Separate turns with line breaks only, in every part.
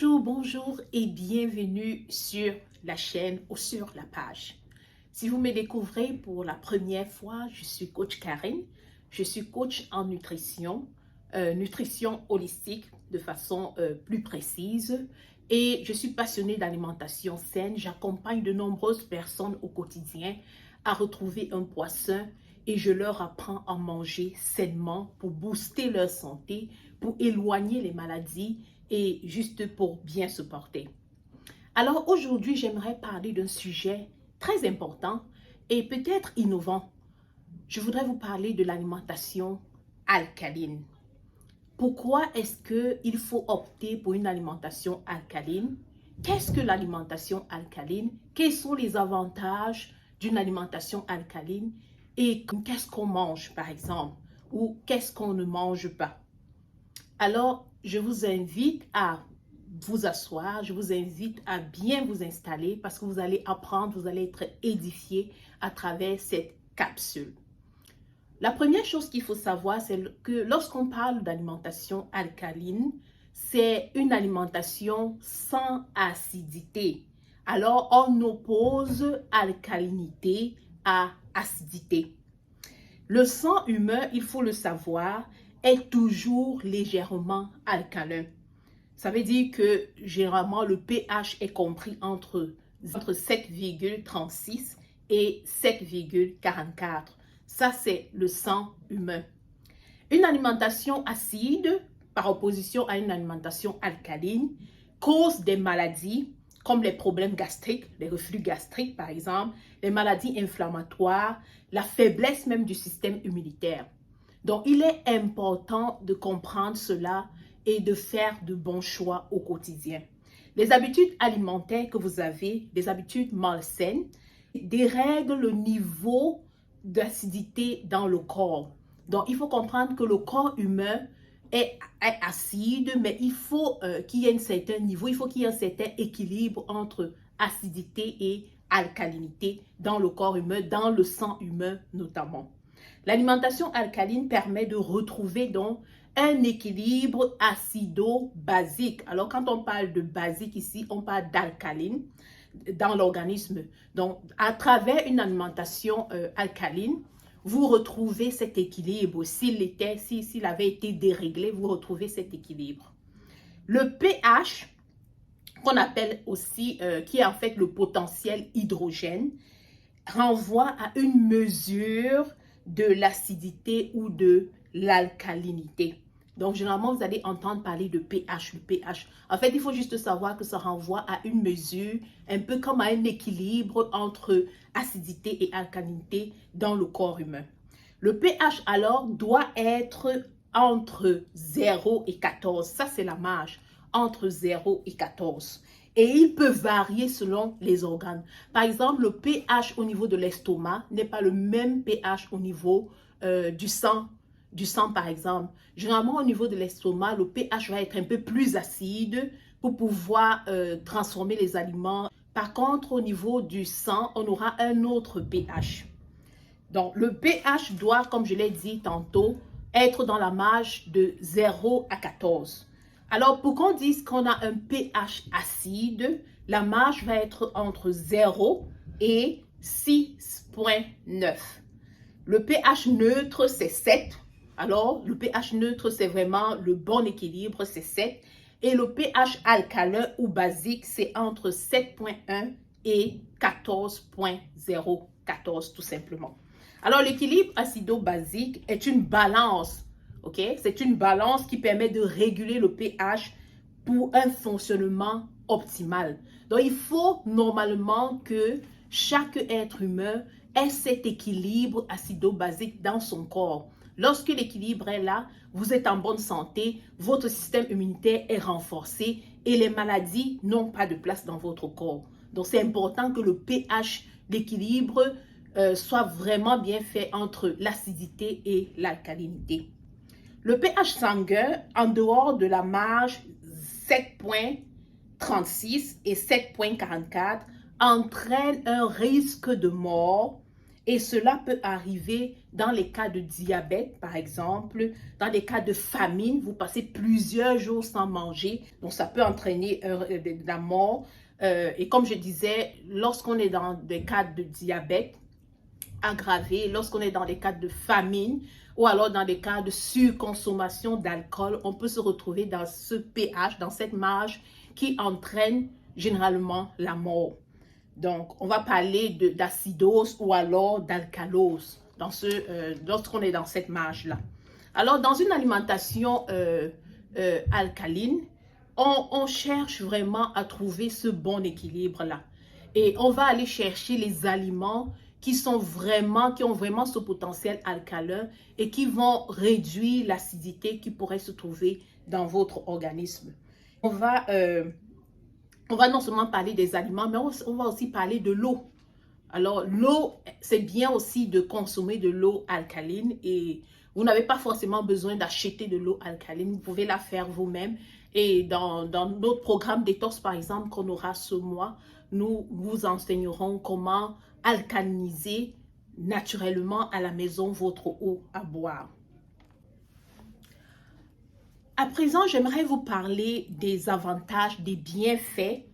Bonjour et bienvenue sur la chaîne ou sur la page. Si vous me découvrez pour la première fois, je suis coach Karine. Je suis coach en nutrition, nutrition holistique de façon plus précise. Et je suis passionnée d'alimentation saine. J'accompagne de nombreuses personnes au quotidien à retrouver un poids sain et je leur apprends à manger sainement pour booster leur santé, pour éloigner les maladies et juste pour bien se porter. Alors aujourd'hui, j'aimerais parler d'un sujet très important et peut-être innovant. Je voudrais vous parler de l'alimentation alcaline. Pourquoi est-ce qu'il faut opter pour une alimentation alcaline? Qu'est-ce que l'alimentation alcaline? Quels sont les avantages d'une alimentation alcaline? Et qu'est-ce qu'on mange, par exemple? Ou qu'est-ce qu'on ne mange pas? Alors, je vous invite à vous asseoir, je vous invite à bien vous installer parce que vous allez apprendre, vous allez être édifié à travers cette capsule. La première chose qu'il faut savoir, c'est que lorsqu'on parle d'alimentation alcaline, c'est une alimentation sans acidité. Alors, on oppose alcalinité à acidité. Le sang humain, il faut le savoir, est toujours légèrement alcalin. Ça veut dire que généralement le pH est compris entre 7,36 et 7,44. Ça, c'est le sang humain. Une alimentation acide, par opposition à une alimentation alcaline, cause des maladies comme les problèmes gastriques, les reflux gastriques par exemple, les maladies inflammatoires, la faiblesse même du système immunitaire. Donc, il est important de comprendre cela et de faire de bons choix au quotidien. Les habitudes alimentaires que vous avez, des habitudes malsaines, dérèglent le niveau d'acidité dans le corps. Donc, il faut comprendre que le corps humain est acide, mais il faut qu'il y ait un certain niveau, il faut qu'il y ait un certain équilibre entre acidité et alcalinité dans le corps humain, dans le sang humain notamment. L'alimentation alcaline permet de retrouver donc un équilibre acido-basique. Alors, quand on parle de basique ici, on parle d'alcaline dans l'organisme. Donc, à travers une alimentation alcaline, vous retrouvez cet équilibre. S'il avait été déréglé, vous retrouvez cet équilibre. Le pH, qu'on appelle aussi, qui est en fait le potentiel hydrogène, renvoie à une mesure de l'acidité ou de l'alcalinité. Donc, généralement, vous allez entendre parler de pH, le pH. En fait, il faut juste savoir que ça renvoie à une mesure, un peu comme à un équilibre entre acidité et alcalinité dans le corps humain. Le pH, alors, doit être entre 0 et 14. Ça, c'est la marge, entre 0 et 14. Et il peut varier selon les organes. Par exemple, le pH au niveau de l'estomac n'est pas le même pH au niveau du sang par exemple. Généralement, au niveau de l'estomac, le pH va être un peu plus acide pour pouvoir transformer les aliments. Par contre, au niveau du sang, on aura un autre pH. Donc, le pH doit, comme je l'ai dit tantôt, être dans la marge de 0 à 14. Alors, pour qu'on dise qu'on a un pH acide, la marge va être entre 0 et 6,9. Le pH neutre, c'est 7. Alors, le pH neutre, c'est vraiment le bon équilibre, c'est 7. Et le pH alcalin ou basique, c'est entre 7,1 et 14,0, 14 tout simplement. Alors, l'équilibre acido-basique est une balance, ok? C'est une balance qui permet de réguler le pH pour un fonctionnement optimal. Donc, il faut normalement que chaque être humain ait cet équilibre acido-basique dans son corps. Lorsque l'équilibre est là, vous êtes en bonne santé, votre système immunitaire est renforcé et les maladies n'ont pas de place dans votre corps. Donc, c'est important que le pH, l'équilibre, soit vraiment bien fait entre l'acidité et l'alcalinité. Le pH sanguin, en dehors de la marge 7,36 et 7,44, entraîne un risque de mort Et cela peut arriver dans les cas de diabète, par exemple, dans les cas de famine, vous passez plusieurs jours sans manger, donc ça peut entraîner la mort. Et comme je disais, lorsqu'on est dans des cas de diabète aggravé, lorsqu'on est dans des cas de famine ou alors dans des cas de surconsommation d'alcool, on peut se retrouver dans ce pH, dans cette marge qui entraîne généralement la mort. Donc, on va parler d'acidose ou alors d'alcalose lorsqu'on est dans cette marge-là. Alors, dans une alimentation alcaline, on cherche vraiment à trouver ce bon équilibre-là. Et on va aller chercher les aliments qui ont vraiment ce potentiel alcalin et qui vont réduire l'acidité qui pourrait se trouver dans votre organisme. On va non seulement parler des aliments, mais on va aussi parler de l'eau. Alors, l'eau, c'est bien aussi de consommer de l'eau alcaline et vous n'avez pas forcément besoin d'acheter de l'eau alcaline. Vous pouvez la faire vous-même. Et dans notre programme détox, par exemple, qu'on aura ce mois, nous vous enseignerons comment alcaliniser naturellement à la maison votre eau à boire. À présent, j'aimerais vous parler des avantages, des bienfaits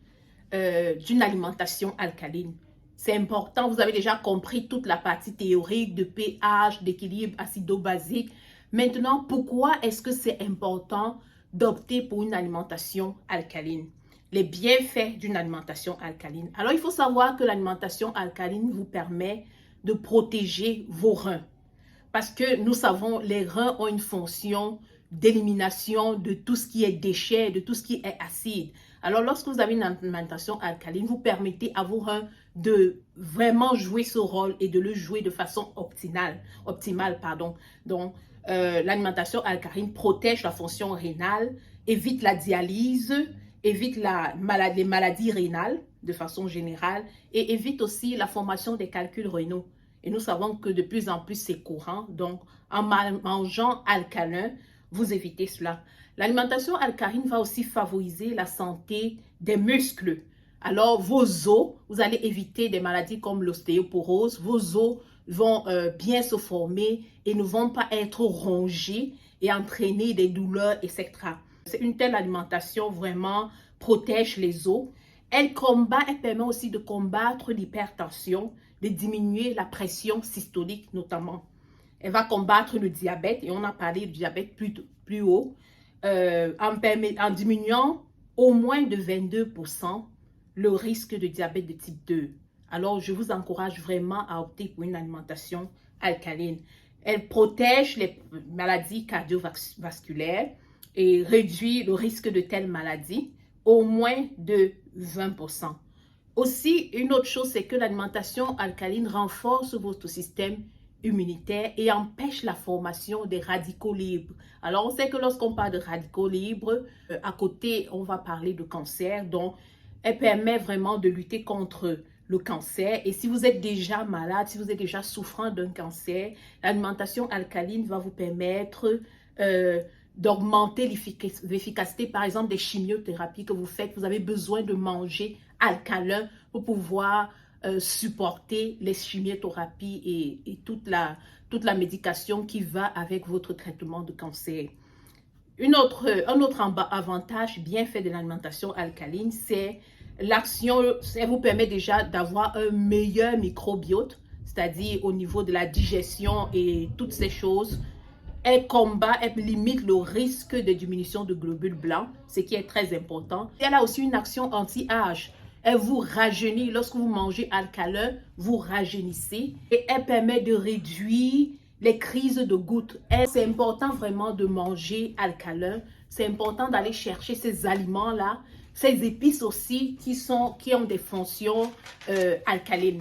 d'une alimentation alcaline. C'est important, vous avez déjà compris toute la partie théorique de pH, d'équilibre acido-basique. Maintenant, pourquoi est-ce que c'est important d'opter pour une alimentation alcaline? Les bienfaits d'une alimentation alcaline. Alors, il faut savoir que l'alimentation alcaline vous permet de protéger vos reins. Parce que nous savons, les reins ont une fonction d'élimination de tout ce qui est déchets, de tout ce qui est acide. Alors, lorsque vous avez une alimentation alcaline, vous permettez à vos reins de vraiment jouer ce rôle et de le jouer de façon optimale. Donc, l'alimentation alcaline protège la fonction rénale, évite la dialyse, évite les maladies rénales de façon générale et évite aussi la formation des calculs rénaux. Et nous savons que de plus en plus c'est courant. Donc, en mangeant alcalin, vous évitez cela. L'alimentation alcaline va aussi favoriser la santé des muscles. Alors, vos os, vous allez éviter des maladies comme l'ostéoporose. Vos os vont bien se former et ne vont pas être rongés et entraîner des douleurs, etc. Une telle alimentation vraiment protège les os. Elle permet aussi de combattre l'hypertension, de diminuer la pression systolique notamment. Elle va combattre le diabète, et on a parlé du diabète plus haut, en diminuant au moins de 22% le risque de diabète de type 2. Alors, je vous encourage vraiment à opter pour une alimentation alcaline. Elle protège les maladies cardiovasculaires et réduit le risque de telles maladies au moins de 20%. Aussi, une autre chose, c'est que l'alimentation alcaline renforce votre système immunitaire et empêche la formation des radicaux libres. Alors, on sait que lorsqu'on parle de radicaux libres, à côté, on va parler de cancer. Donc, elle permet vraiment de lutter contre le cancer. Et si vous êtes déjà malade, si vous êtes déjà souffrant d'un cancer, l'alimentation alcaline va vous permettre d'augmenter l'efficacité, par exemple, des chimiothérapies que vous faites. Vous avez besoin de manger alcalin pour pouvoir supporter les chimiothérapies et toute la médication qui va avec votre traitement de cancer. Un autre avantage bien fait de l'alimentation alcaline, c'est l'action, ça vous permet déjà d'avoir un meilleur microbiote, c'est-à-dire au niveau de la digestion et toutes ces choses. Elle limite le risque de diminution de globules blancs, ce qui est très important. Elle a aussi une action anti-âge. Elle vous rajeunit. Lorsque vous mangez alcalin, vous rajeunissez. Et elle permet de réduire les crises de gouttes. C'est important vraiment de manger alcalin. C'est important d'aller chercher ces aliments-là, ces épices aussi qui ont des fonctions alcalines.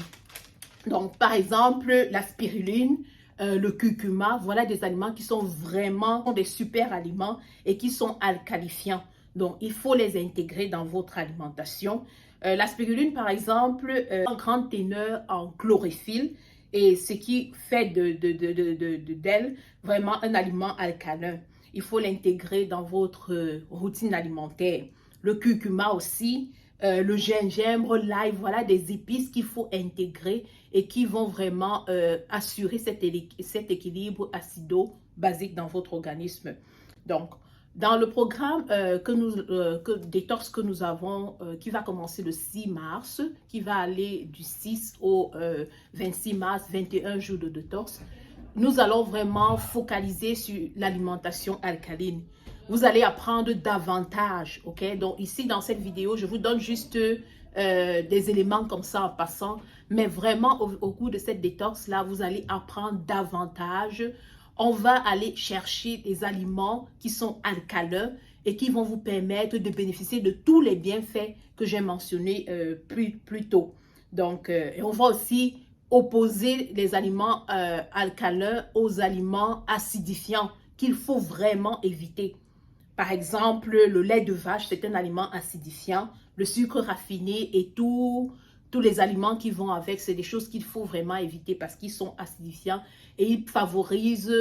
Donc, par exemple, la spiruline, le curcuma, voilà des aliments qui sont vraiment des super aliments et qui sont alcalifiants. Donc, il faut les intégrer dans votre alimentation. La spiruline, par exemple, en grande teneur en chlorophylle et ce qui fait d'elle vraiment un aliment alcalin. Il faut l'intégrer dans votre routine alimentaire. Le curcuma aussi, le gingembre, l'ail, voilà des épices qu'il faut intégrer et qui vont vraiment assurer cet équilibre acido-basique dans votre organisme. Donc, dans le programme détox que nous avons, qui va commencer le 6 mars, qui va aller du 6 au 26 mars, 21 jours de détox, nous allons vraiment focaliser sur l'alimentation alcaline. Vous allez apprendre davantage, ok? Donc ici, dans cette vidéo, je vous donne juste des éléments comme ça en passant, mais vraiment au cours de cette détox-là, vous allez apprendre davantage. On va aller chercher des aliments qui sont alcalins et qui vont vous permettre de bénéficier de tous les bienfaits que j'ai mentionnés plus tôt. Donc, et on va aussi opposer les aliments alcalins aux aliments acidifiants qu'il faut vraiment éviter. Par exemple, le lait de vache, c'est un aliment acidifiant. Le sucre raffiné et tous les aliments qui vont avec, c'est des choses qu'il faut vraiment éviter parce qu'ils sont acidifiants et ils favorisent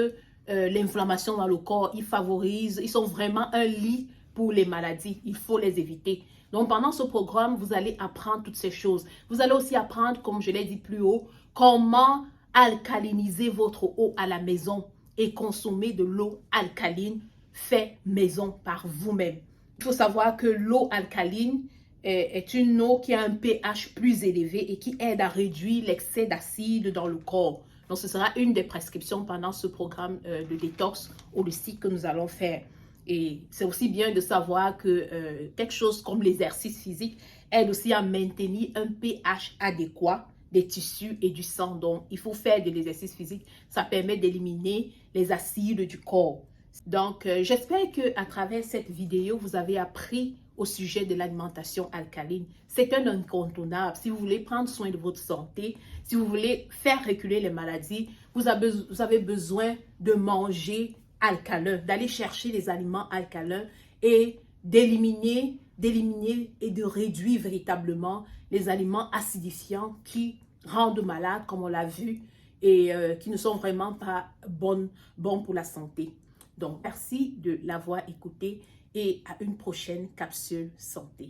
l'inflammation dans le corps. Ils sont vraiment un lit pour les maladies. Il faut les éviter. Donc, pendant ce programme, vous allez apprendre toutes ces choses. Vous allez aussi apprendre, comme je l'ai dit plus haut, comment alcaliniser votre eau à la maison et consommer de l'eau alcaline fait maison par vous-même. Il faut savoir que l'eau alcaline est une eau qui a un pH plus élevé et qui aide à réduire l'excès d'acide dans le corps. Donc, ce sera une des prescriptions pendant ce programme de détox holistique que nous allons faire. Et c'est aussi bien de savoir que quelque chose comme l'exercice physique aide aussi à maintenir un pH adéquat des tissus et du sang. Donc, il faut faire de l'exercice physique. Ça permet d'éliminer les acides du corps. Donc, j'espère qu'à travers cette vidéo, vous avez appris au sujet de l'alimentation alcaline. C'est un incontournable. Si vous voulez prendre soin de votre santé, si vous voulez faire reculer les maladies, vous avez besoin de manger alcalin, d'aller chercher les aliments alcalins et d'éliminer et de réduire véritablement les aliments acidifiants qui rendent malade, comme on l'a vu, et qui ne sont vraiment pas bons pour la santé. Donc, merci de l'avoir écouté et à une prochaine capsule santé.